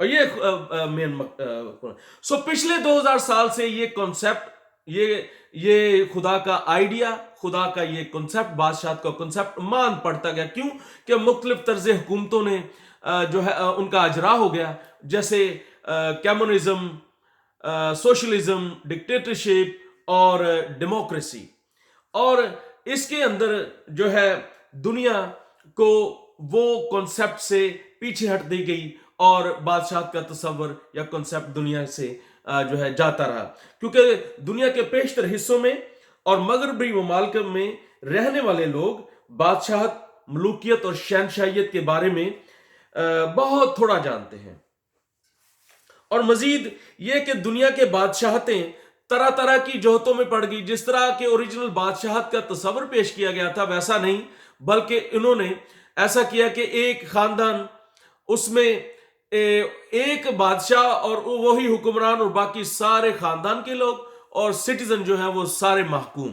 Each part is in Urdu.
اور یہ مین سو پچھلے 2000 سال سے یہ کانسیپٹ، یہ خدا کا آئیڈیا، خدا کا یہ کنسپٹ، بادشاہت کا کنسپٹ مان پڑتا گیا. کیوں کہ مختلف طرز حکومتوں نے جو ہے ان کا اجرا ہو گیا، جیسے کمیونزم، سوشلزم، ڈکٹیٹرشپ اور ڈیموکریسی. اور اس کے اندر جو ہے دنیا کو وہ کنسپٹ سے پیچھے ہٹ دی گئی اور بادشاہت کا تصور یا کنسپٹ دنیا سے جو ہے جاتا رہا، کیونکہ دنیا کے بیشتر حصوں میں اور مغربی ممالک میں رہنے والے لوگ بادشاہت، ملوکیت اور شہنشاہیت کے بارے میں بہت تھوڑا جانتے ہیں. اور مزید یہ کہ دنیا کے بادشاہتیں طرح طرح کی جوہتوں میں پڑ گئی. جس طرح کے اوریجنل بادشاہت کا تصور پیش کیا گیا تھا ویسا نہیں، بلکہ انہوں نے ایسا کیا کہ ایک خاندان، اس میں ایک بادشاہ اور وہی حکمران اور باقی سارے خاندان کے لوگ اور سٹیزن جو ہیں وہ سارے محکوم.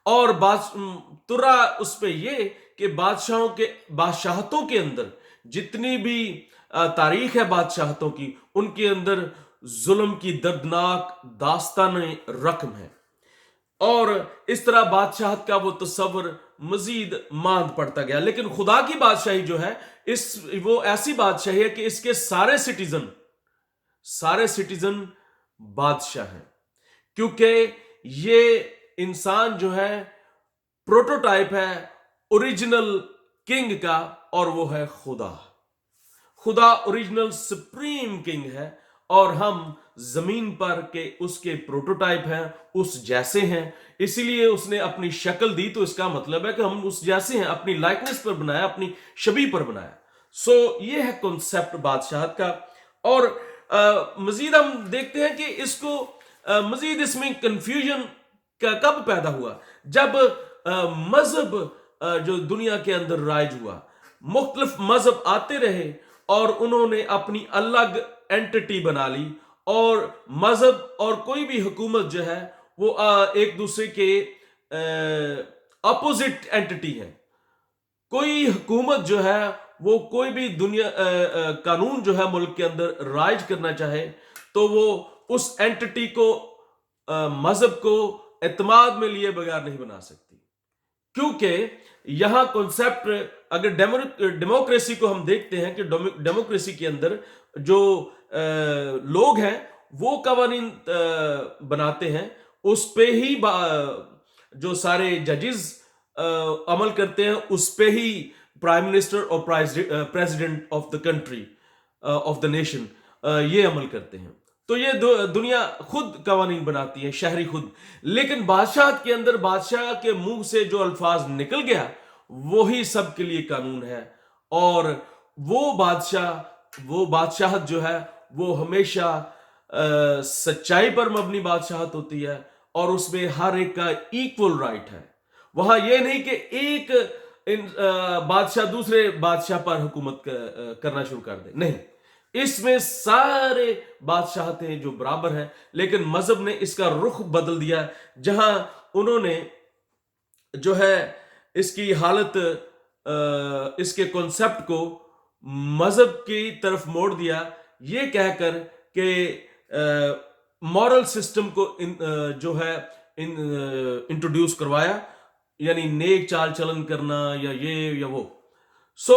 اور ترا اس پہ یہ کہ بادشاہتوں کے اندر جتنی بھی تاریخ ہے بادشاہتوں کی، ان کے اندر ظلم کی دردناک داستان رقم ہے. اور اس طرح بادشاہت کا وہ تصور مزید ماند پڑتا گیا. لیکن خدا کی بادشاہی جو ہے وہ ایسی بادشاہی ہے کہ اس کے سارے سٹیزن بادشاہ ہیں، کیونکہ یہ انسان جو ہے پروٹوٹائپ ہے اوریجنل کنگ کا، اور وہ ہے خدا اوریجنل سپریم کنگ ہے، اور ہم زمین پر کے اس کے پروٹوٹائپ ہیں، اس جیسے ہیں. اسی لیے اس نے اپنی شکل دی، تو اس کا مطلب ہے کہ ہم اس جیسے ہیں، اپنی لائکنس پر بنایا، اپنی شبیہ پر بنایا. سو یہ ہے کنسپٹ بادشاہت کا. اور مزید ہم دیکھتے ہیں کہ اس کو مزید اس میں کنفیوژن کب پیدا ہوا؟ جب مذہب جو دنیا کے اندر رائج ہوا، مختلف مذہب آتے رہے اور انہوں نے اپنی الگ اینٹی بنا لی، اور مذہب اور کوئی بھی حکومت جو ہے وہ ایک دوسرے کے اپوزٹ اینٹی ہے. کوئی حکومت جو ہے وہ کوئی بھی قانون جو ہے ملک کے اندر رائج کرنا چاہے تو وہ اس اینٹی کو، مذہب کو اعتماد میں لیے بغیر نہیں بنا سکتی. کیونکہ یہاں کنسپٹ، اگر ڈیموکریسی کو ہم دیکھتے ہیں کہ ڈیموکریسی کے اندر جو لوگ ہیں وہ قوانین بناتے ہیں، اس پہ ہی جو سارے ججز عمل کرتے ہیں، اس پہ ہی پرائم منسٹر اور president of the country, of the nation, یہ عمل کرتے ہیں. تو یہ دنیا خود قوانین بناتی ہے، شہری خود. لیکن بادشاہت کے اندر بادشاہ کے منہ سے جو الفاظ نکل گیا وہی سب کے لیے قانون ہے. اور وہ بادشاہت جو ہے وہ ہمیشہ سچائی پر مبنی بادشاہت ہوتی ہے، اور اس میں ہر ایک کا ایکول رائٹ ہے. وہاں یہ نہیں کہ ایک بادشاہ دوسرے بادشاہ پر حکومت کرنا شروع کر دے، نہیں، اس میں سارے بادشاہتیں جو برابر ہیں. لیکن مذہب نے اس کا رخ بدل دیا، جہاں انہوں نے جو ہے اس کی حالت، اس کے کنسپٹ کو مذہب کی طرف موڑ دیا، یہ کہہ کر کہ مورل سسٹم کو جو ہے انٹروڈیوس کروایا، یعنی نیک چال چلن کرنا یا یہ یا وہ. سو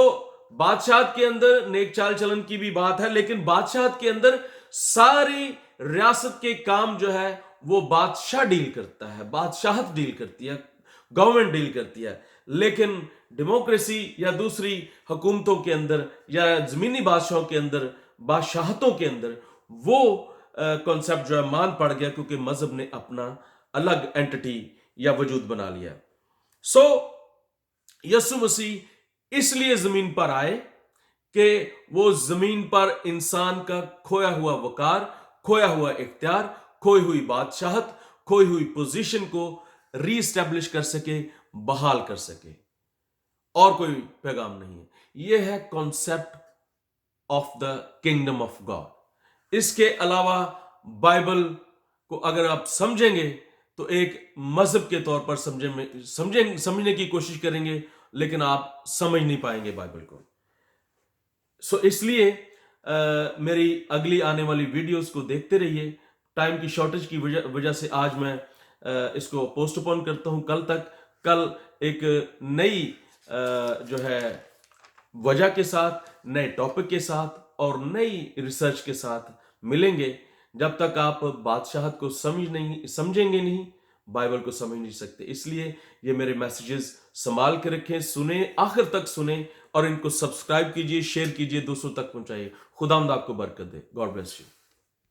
بادشاہت کے اندر نیک چال چلن کی بھی بات ہے، لیکن بادشاہت کے اندر ساری ریاست کے کام جو ہے وہ بادشاہ ڈیل کرتا ہے، بادشاہت ڈیل کرتی ہے، گورنمنٹ ڈیل کرتی ہے. لیکن ڈیموکریسی یا دوسری حکومتوں کے اندر یا زمینی بادشاہوں کے اندر، بادشاہتوں کے اندر وہ کنسپٹ جو ہے مان پڑ گیا، کیونکہ مذہب نے اپنا الگ اینٹی یا وجود بنا لیا. سو یسوع مسیح اس لیے زمین پر آئے کہ وہ زمین پر انسان کا کھویا ہوا وقار، کھویا ہوا اختیار، کھوئی ہوئی بادشاہت، کھوئی ہوئی پوزیشن کو ری اسٹیبلش کر سکے، بحال کر سکے. اور کوئی پیغام نہیں ہے. یہ ہے concept of the kingdom of God. اس کے علاوہ بائبل کو اگر آپ سمجھیں گے تو ایک مذہب کے طور پر سمجھنے کی کوشش کریں گے، لیکن آپ سمجھ نہیں پائیں گے بائبل کو. سو اس لیے میری اگلی آنے والی ویڈیوز کو دیکھتے رہیے. ٹائم کی شارٹیج کی وجہ سے آج میں اس کو پوسٹ پون کرتا ہوں کل تک. کل ایک نئی جو ہے وجہ کے ساتھ، نئے ٹاپک کے ساتھ اور نئی ریسرچ کے ساتھ ملیں گے. جب تک آپ بادشاہت کو سمجھیں گے نہیں، بائبل کو سمجھ نہیں سکتے. اس لیے یہ میرے میسیجز سنبھال کے رکھیں، سنیں، آخر تک سنیں اور ان کو سبسکرائب کیجئے، شیئر کیجئے، دوسروں تک پہنچائیے. خداوند آپ کو برکت دے. God bless you.